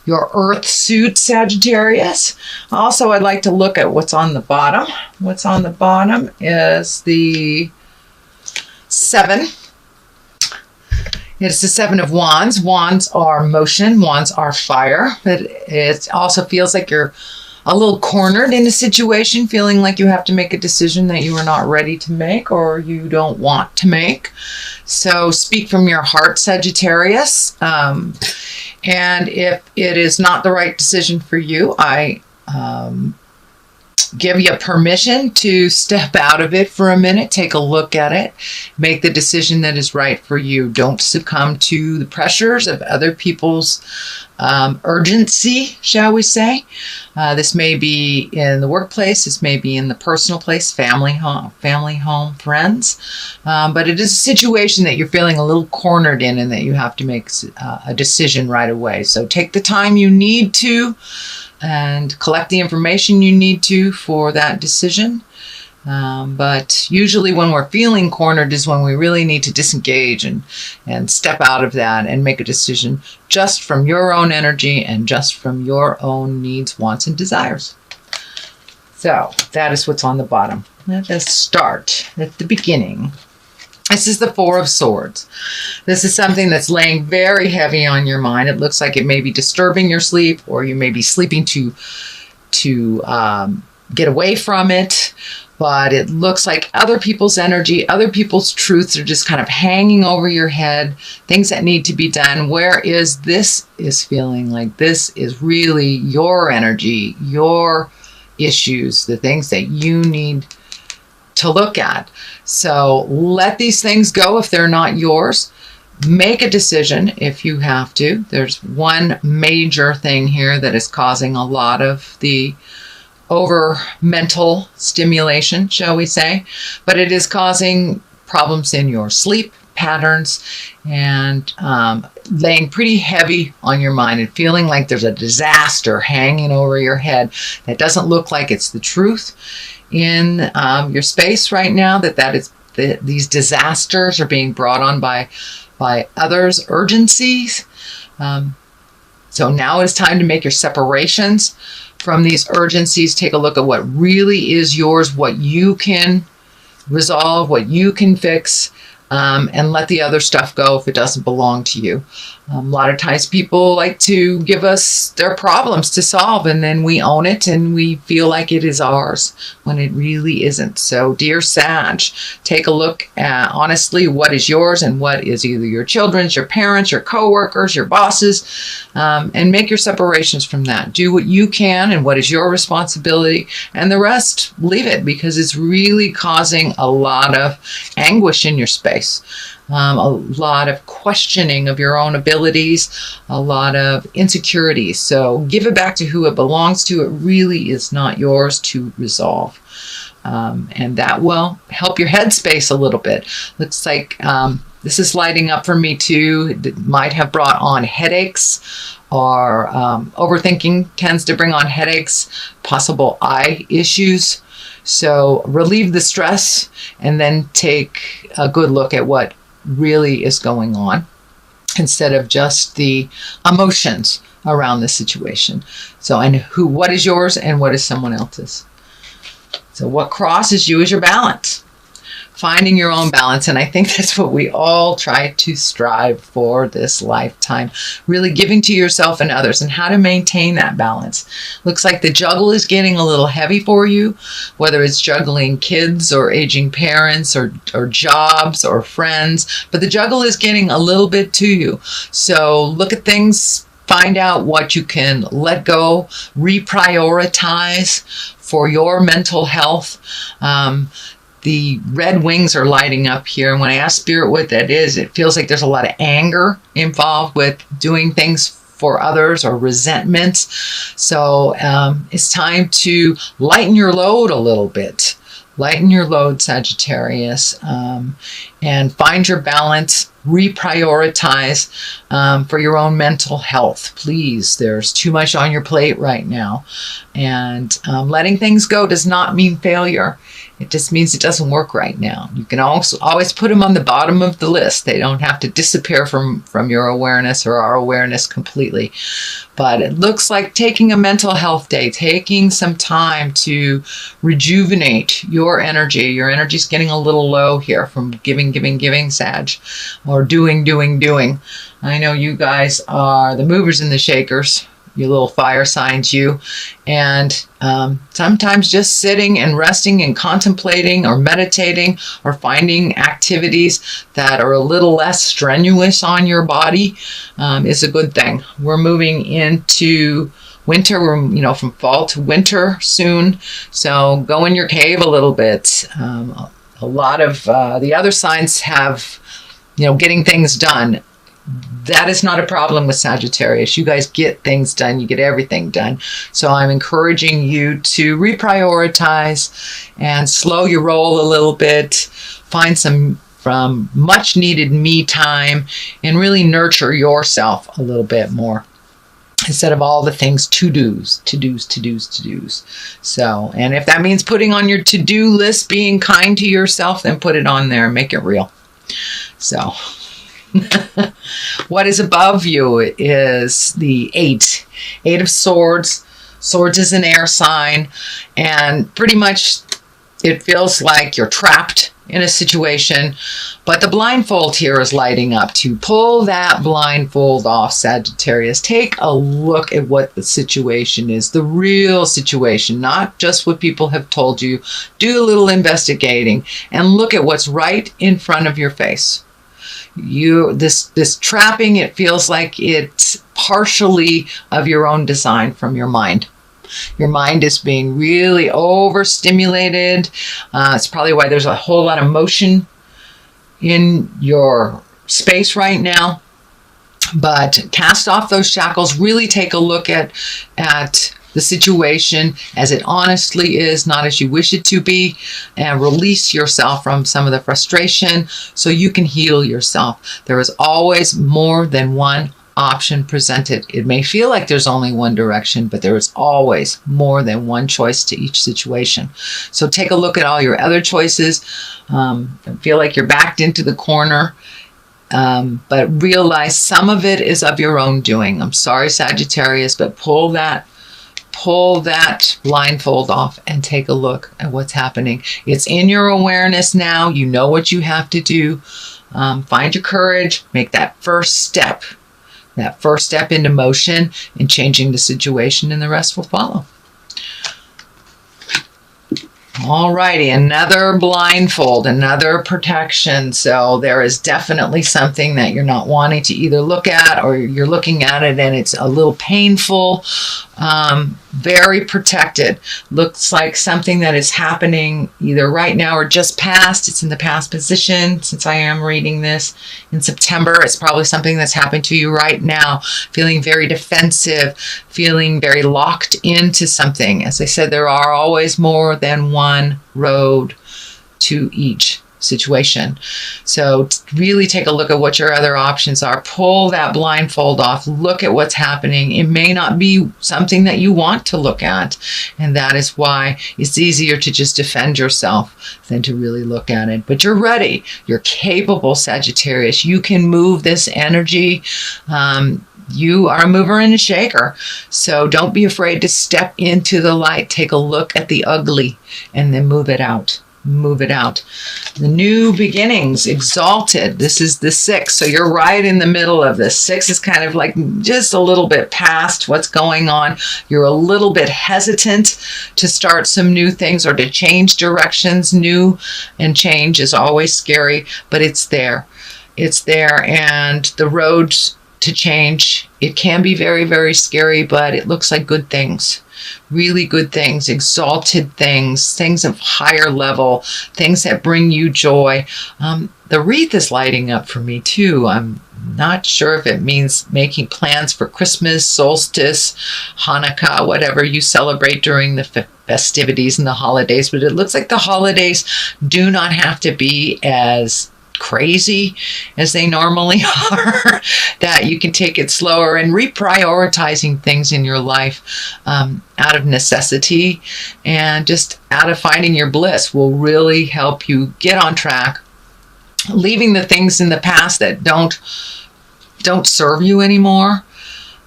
your earth suit, Sagittarius. Also, I'd like to look at what's on the bottom. What's on the bottom is the 7. It's the 7 of Wands. Wands are motion. Wands are fire. But it also feels like you're a little cornered in a situation, feeling like you have to make a decision that you are not ready to make or you don't want to make. So speak from your heart, Sagittarius. And if it is not the right decision for you, I give you permission to step out of it for a minute, take a look at it, make the decision that is right for you. Don't succumb to the pressures of other people's urgency, shall we say. This may be in the workplace, this may be in the personal place, family, home, friends. But it is a situation that you're feeling a little cornered in and that you have to make a decision right away. So take the time you need to and collect the information you need to for that decision. But usually when we're feeling cornered is when we really need to disengage and step out of that and make a decision just from your own energy and just from your own needs, wants, and desires. So that is what's on the bottom. Let us start at the beginning. This is the 4 of Swords. This is something that's laying very heavy on your mind. It looks like it may be disturbing your sleep, or you may be sleeping to get away from it. But it looks like other people's energy, other people's truths are just kind of hanging over your head, things that need to be done. Whereas this is feeling like this is really your energy, your issues, the things that you need to look at. So let these things go if they're not yours. Make a decision if you have to. There's one major thing here that is causing a lot of the over mental stimulation, shall we say, but it is causing problems in your sleep patterns and laying pretty heavy on your mind and feeling like there's a disaster hanging over your head that doesn't look like it's the truth in your space right now, that is these disasters are being brought on by others' urgencies. So now is time to make your separations from these urgencies. Take a look at what really is yours, what you can resolve, what you can fix, and let the other stuff go if it doesn't belong to you. A lot of times people like to give us their problems to solve, and then we own it and we feel like it is ours when it really isn't. So dear Sag, take a look at honestly what is yours and what is either your children's, your parents, your co-workers, your bosses, and make your separations from that. Do what you can and what is your responsibility, and the rest leave it, because it's really causing a lot of anguish in your space. A lot of questioning of your own abilities, a lot of insecurities. So give it back to who it belongs to. It really is not yours to resolve. And that will help your headspace a little bit. Looks like this is lighting up for me too. It might have brought on headaches, or overthinking tends to bring on headaches, possible eye issues. So relieve the stress and then take a good look at what really is going on instead of just the emotions around the situation. So, and what is yours and what is someone else's. So what crosses you is your balance. Finding your own balance. And I think that's what we all try to strive for this lifetime. Really giving to yourself and others, and how to maintain that balance. Looks like the juggle is getting a little heavy for you, whether it's juggling kids or aging parents or jobs or friends. But the juggle is getting a little bit to you. So look at things, find out what you can let go, reprioritize for your mental health. The red wings are lighting up here. And when I ask Spirit what that is, it feels like there's a lot of anger involved with doing things for others or resentments. So it's time to lighten your load a little bit. Lighten your load, Sagittarius, and find your balance. Reprioritize for your own mental health. Please, there's too much on your plate right now. And letting things go does not mean failure. It just means it doesn't work right now. You can also always put them on the bottom of the list. They don't have to disappear from your awareness or our awareness completely. But it looks like taking a mental health day, taking some time to rejuvenate your energy. Your energy's getting a little low here from giving, Sag, or doing. I know you guys are the movers and the shakers, you little fire signs, you. And sometimes just sitting and resting and contemplating or meditating or finding activities that are a little less strenuous on your body is a good thing. We're moving into winter. We're, from fall to winter soon. So go in your cave a little bit. A lot of the other signs have, getting things done. That is not a problem with Sagittarius. You guys get things done. You get everything done. So I'm encouraging you to reprioritize and slow your roll a little bit. Find some much needed me time and really nurture yourself a little bit more, instead of all the things to-dos. So, and if that means putting on your to-do list, being kind to yourself, then put it on there and make it real. So what is above you is the Eight of Swords. Swords is an air sign, and pretty much it feels like you're trapped in a situation, but the blindfold here is lighting up. To pull that blindfold off, Sagittarius, take a look at what the situation is, the real situation, not just what people have told you. Do a little investigating and look at what's right in front of your face. This trapping, it feels like it's partially of your own design from your mind. Your mind is being really overstimulated. It's probably why there's a whole lot of motion in your space right now. But cast off those shackles. Really take a look at the situation as it honestly is, not as you wish it to be, and release yourself from some of the frustration so you can heal yourself. There is always more than one option presented. It may feel like there's only one direction, but there is always more than one choice to each situation. So take a look at all your other choices. Feel like you're backed into the corner. But realize some of it is of your own doing. I'm sorry, Sagittarius, but pull that blindfold off and take a look at what's happening. It's in your awareness now. You know what you have to do. Find your courage. Make that first step into motion and changing the situation, and the rest will follow. Alrighty, another blindfold, another protection. So there is definitely something that you're not wanting to either look at, or you're looking at it and it's a little painful. Very protected. Looks like something that is happening either right now or just past. It's in the past position since I am reading this in September. It's probably something that's happened to you right now. Feeling very defensive, feeling very locked into something. As I said, there are always more than one road to each situation. So really take a look at what your other options are. Pull that blindfold off. Look at what's happening. It may not be something that you want to look at, and that is why it's easier to just defend yourself than to really look at it. But you're ready. You're capable, Sagittarius. You can move this energy. You are a mover and a shaker. So don't be afraid to step into the light. Take a look at the ugly and then move it out. Move it out. The new beginnings, exalted. This is the 6. So you're right in the middle of this. 6 is kind of like just a little bit past what's going on. You're a little bit hesitant to start some new things or to change directions. New and change is always scary, but it's there. It's there. And the road to change, it can be very, very scary, but it looks like good things. Really good things, exalted things, things of higher level, things that bring you joy. The wreath is lighting up for me too. I'm not sure if it means making plans for Christmas, solstice, Hanukkah, whatever you celebrate during the festivities and the holidays, but it looks like the holidays do not have to be as crazy as they normally are, that you can take it slower, and reprioritizing things in your life out of necessity and just out of finding your bliss will really help you get on track, leaving the things in the past that don't serve you anymore.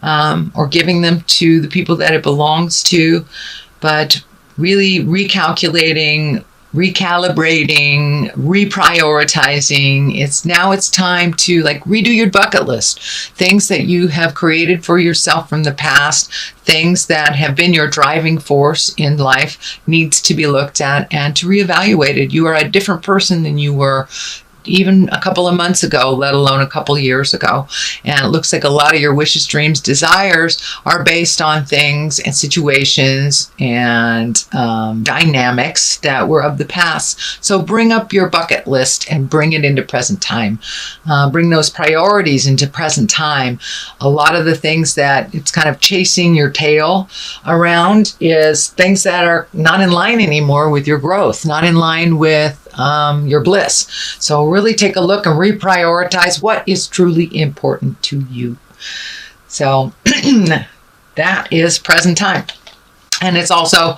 or giving them to the people that it belongs to, but really recalculating, recalibrating, reprioritizing. It's time to like redo your bucket list. Things that you have created for yourself from the past, things that have been your driving force in life needs to be looked at and to reevaluated. You are a different person than you were even a couple of months ago, let alone a couple of years ago. And it looks like a lot of your wishes, dreams, desires are based on things and situations and dynamics that were of the past. So bring up your bucket list and bring it into present time. Bring those priorities into present time. A lot of the things that it's kind of chasing your tail around is things that are not in line anymore with your growth, not in line with your bliss. So really take a look and reprioritize what is truly important to you. So that is present time. And it's also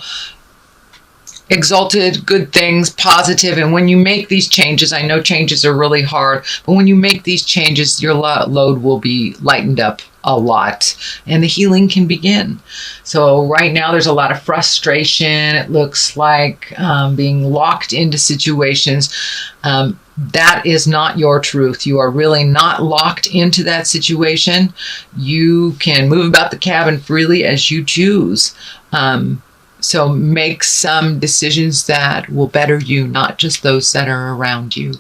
exalted, good things, positive. And when you make these changes, I know changes are really hard, but when you make these changes, your load will be lightened up a lot and the healing can begin. So right now there's a lot of frustration. It looks like being locked into situations. That is not your truth. You are really not locked into that situation. You can move about the cabin freely as you choose. So make some decisions that will better you, not just those that are around you.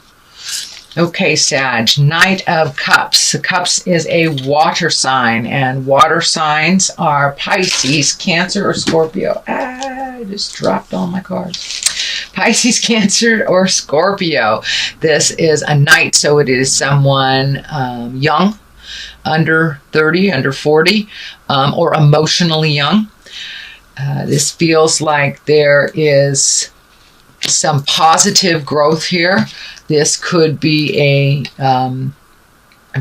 Okay, Sag, Knight of Cups. Cups is a water sign, and water signs are Pisces, Cancer, or Scorpio. I just dropped all my cards. Pisces, Cancer, or Scorpio. This is a knight, so it is someone young, under 30, under 40, or emotionally young. This feels like there is some positive growth here. This could be I'm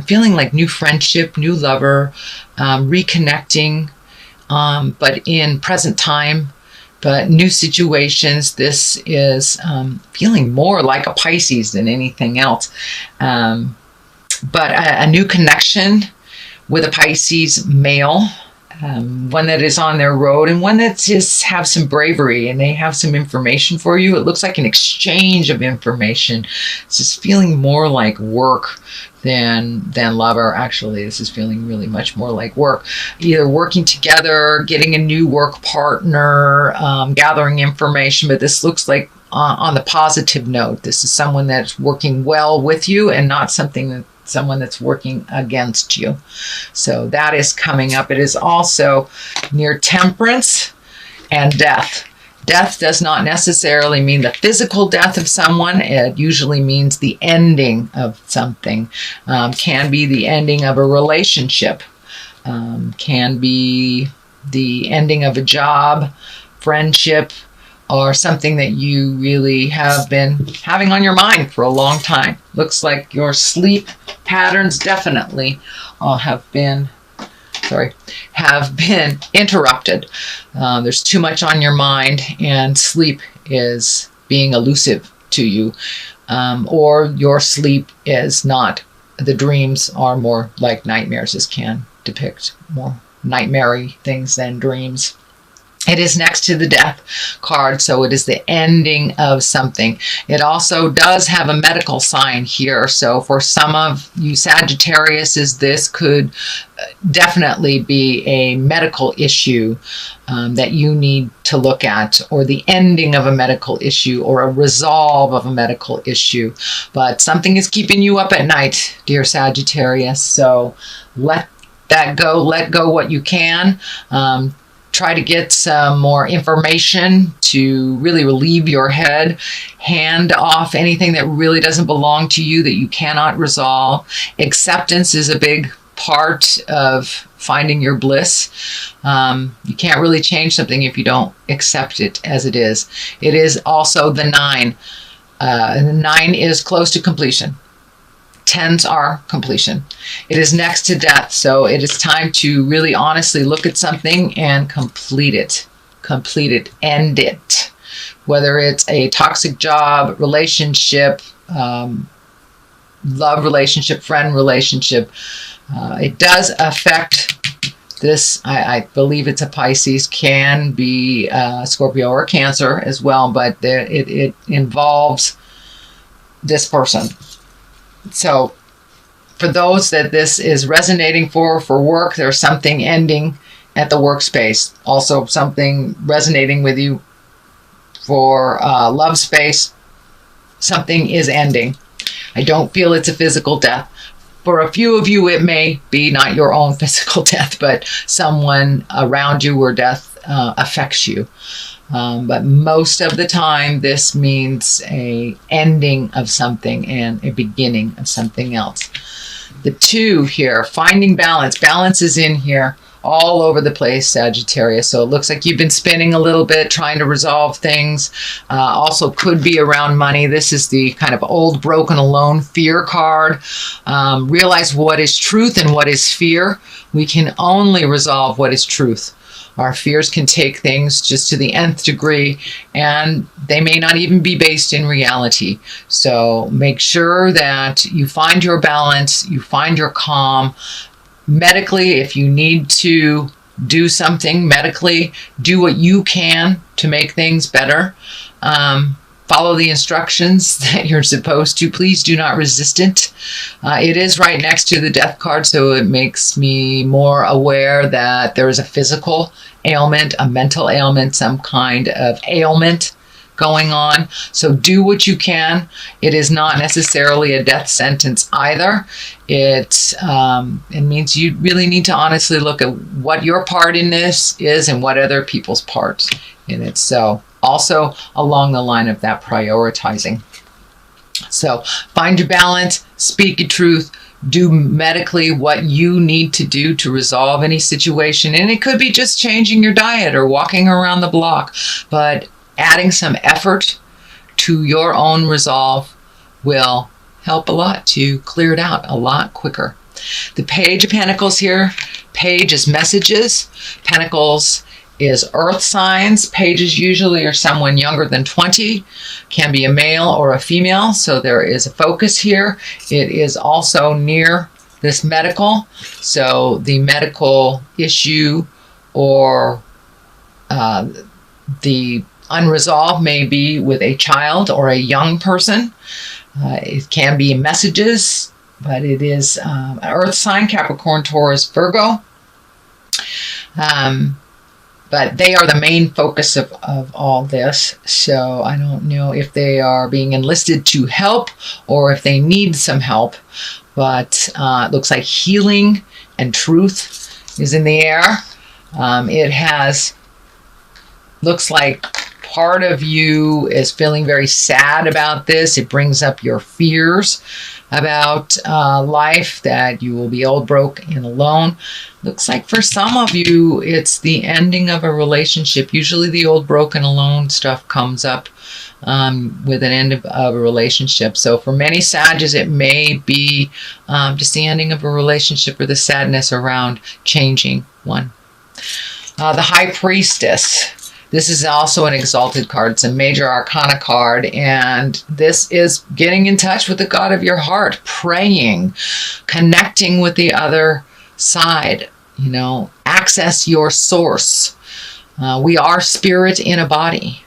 feeling like new friendship, new lover, reconnecting, but in present time, but new situations. This is feeling more like a Pisces than anything else. But a new connection with a Pisces male, one that is on their road and one that just have some bravery and they have some information for you. It looks like an exchange of information. It's just feeling more like work than lover. Actually, this is feeling really much more like work. Either working together, getting a new work partner, gathering information, but this looks like on the positive note. This is someone that's working well with you and not someone that's working against you. So that is coming up. It is also near Temperance and death. Death does not necessarily mean the physical death of someone. It usually means the ending of something. Can be the ending of a relationship. Can be the ending of a job, friendship, or something that you really have been having on your mind for a long time. Looks like your sleep patterns definitely have been interrupted. There's too much on your mind and sleep is being elusive to you. Or your sleep is not, the dreams are more like nightmares. This can depict more nightmare-y things than dreams. It is next to the death card, so it is the ending of something. It also does have a medical sign here. So for some of you Sagittarius, this could definitely be a medical issue that you need to look at, or the ending of a medical issue, or a resolve of a medical issue. But something is keeping you up at night, dear Sagittarius. So let that go. Let go what you can. Try to get some more information to really relieve your head. Hand off anything that really doesn't belong to you that you cannot resolve. Acceptance is a big part of finding your bliss. You can't really change something if you don't accept it as it is. It is also the 9. And the 9 is close to completion. 10s are completion. It is next to death, so it is time to really honestly look at something and complete it. Complete it. End it. Whether it's a toxic job, relationship, love relationship, friend relationship, it does affect This, I believe it's a Pisces, can be Scorpio or Cancer as well, but it involves this person. So for those that this is resonating for work, there's something ending at the workspace. Also something resonating with you for love space. Something is ending. I don't feel it's a physical death. For a few of you, it may be not your own physical death, but someone around you where death affects you. But most of the time, this means a ending of something and a beginning of something else. The 2 here, finding balance. Balance is in here all over the place, Sagittarius. So it looks like you've been spinning a little bit, trying to resolve things. Also could be around money. This is the kind of old, broken, alone fear card. Realize what is truth and what is fear. We can only resolve what is truth. Our fears can take things just to the nth degree, and they may not even be based in reality. So make sure that you find your balance, you find your calm. Medically, if you need to do something medically, do what you can to make things better. Follow the instructions that you're supposed to. Please do not resist it. It is right next to the death card, so it makes me more aware that there is a physical ailment, a mental ailment, some kind of ailment going on. So do what you can. It is not necessarily a death sentence either. It means you really need to honestly look at what your part in this is and what other people's parts in it. So also along the line of that prioritizing. So find your balance, speak your truth, do medically what you need to do to resolve any situation. And it could be just changing your diet or walking around the block, but adding some effort to your own resolve will help a lot to clear it out a lot quicker. The Page of Pentacles here. Page is messages. Pentacles is earth signs. Pages usually are someone younger than 20. Can be a male or a female. So there is a focus here. It is also near this medical. So the medical issue or the unresolved may be with a child or a young person. It can be messages, but it is an earth sign, Capricorn, Taurus, Virgo. But they are the main focus of all this. So I don't know if they are being enlisted to help or if they need some help. But it looks like healing and truth is in the air. Looks like part of you is feeling very sad about this. It brings up your fears about life, that you will be old, broke, and alone. Looks like for some of you, it's the ending of a relationship. Usually the old, broken, alone stuff comes up with an end of a relationship. So for many Sages, it may be just the ending of a relationship or the sadness around changing one. The High Priestess. This is also an exalted card. It's a major arcana card, and this is getting in touch with the God of your heart, praying, connecting with the other side, access your source. We are spirit in a body.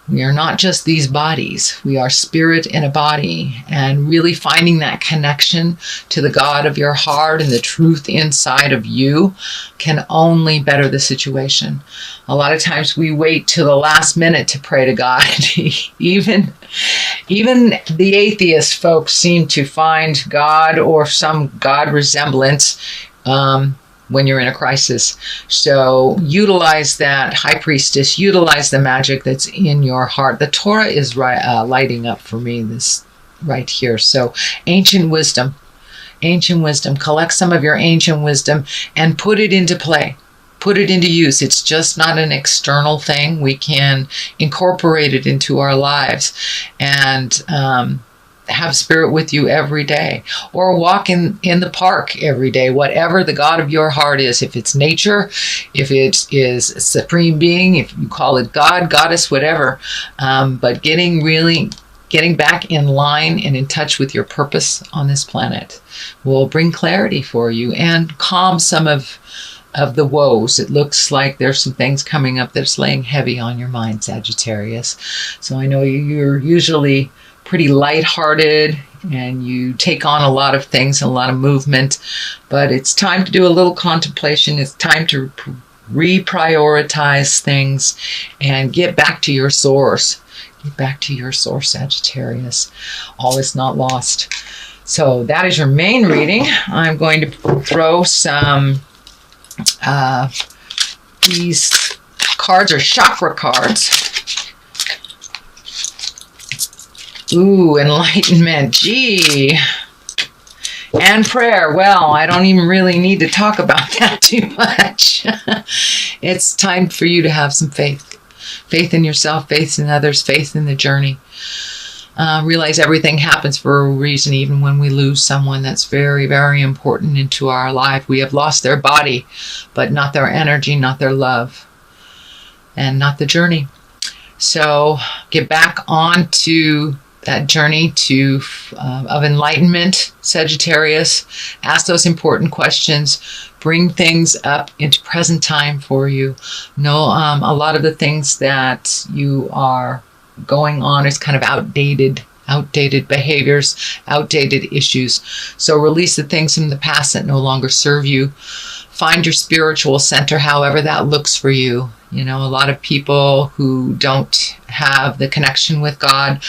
We are not just these bodies. We are spirit in a body, and really finding that connection to the God of your heart and the truth inside of you can only better the situation. A lot of times we wait till the last minute to pray to God. Even the atheist folks seem to find God or some God resemblance when you're in a crisis. So utilize that, High Priestess, utilize the magic that's in your heart. The Torah is lighting up for me this right here. So ancient wisdom, collect some of your ancient wisdom and put it into play. Put it into use. It's just not an external thing. We can incorporate it into our lives and have spirit with you every day, or walk in the park every day, whatever the God of your heart is. If it's nature, if it is supreme being, if you call it God, goddess, whatever, but getting back in line and in touch with your purpose on this planet will bring clarity for you and calm some of of the woes. It looks like there's some things coming up that's laying heavy on your mind, Sagittarius. So I know you're usually pretty lighthearted and you take on a lot of things, a lot of movement, but it's time to do a little contemplation. It's time to reprioritize things and get back to your source. Get back to your source, Sagittarius. All is not lost. So that is your main reading. I'm going to throw some, these cards are chakra cards. Ooh, enlightenment. Gee. And prayer. Well, I don't even really need to talk about that too much. It's time for you to have some faith. Faith in yourself, faith in others, faith in the journey. Realize everything happens for a reason, even when we lose someone that's very, very important into our life. We have lost their body, but not their energy, not their love, and not the journey. So get back onto that journey of enlightenment, Sagittarius. Ask those important questions. Bring things up into present time for you. Know a lot of the things that you are going on is kind of outdated behaviors, outdated issues. So release the things from the past that no longer serve you. Find your spiritual center, however that looks for you. You know, a lot of people who don't have the connection with God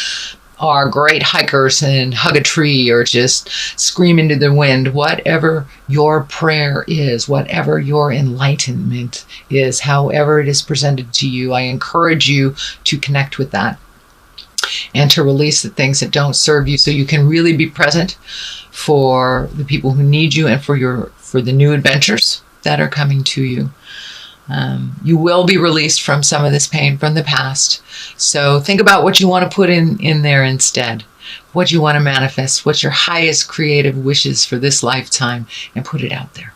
are great hikers and hug a tree or just scream into the wind. Whatever your prayer is, whatever your enlightenment is, however it is presented to you, I encourage you to connect with that and to release the things that don't serve you so you can really be present for the people who need you and for the new adventures that are coming to you. You will be released from some of this pain from the past. So think about what you want to put in there instead. What you want to manifest. What's your highest creative wishes for this lifetime, and put it out there.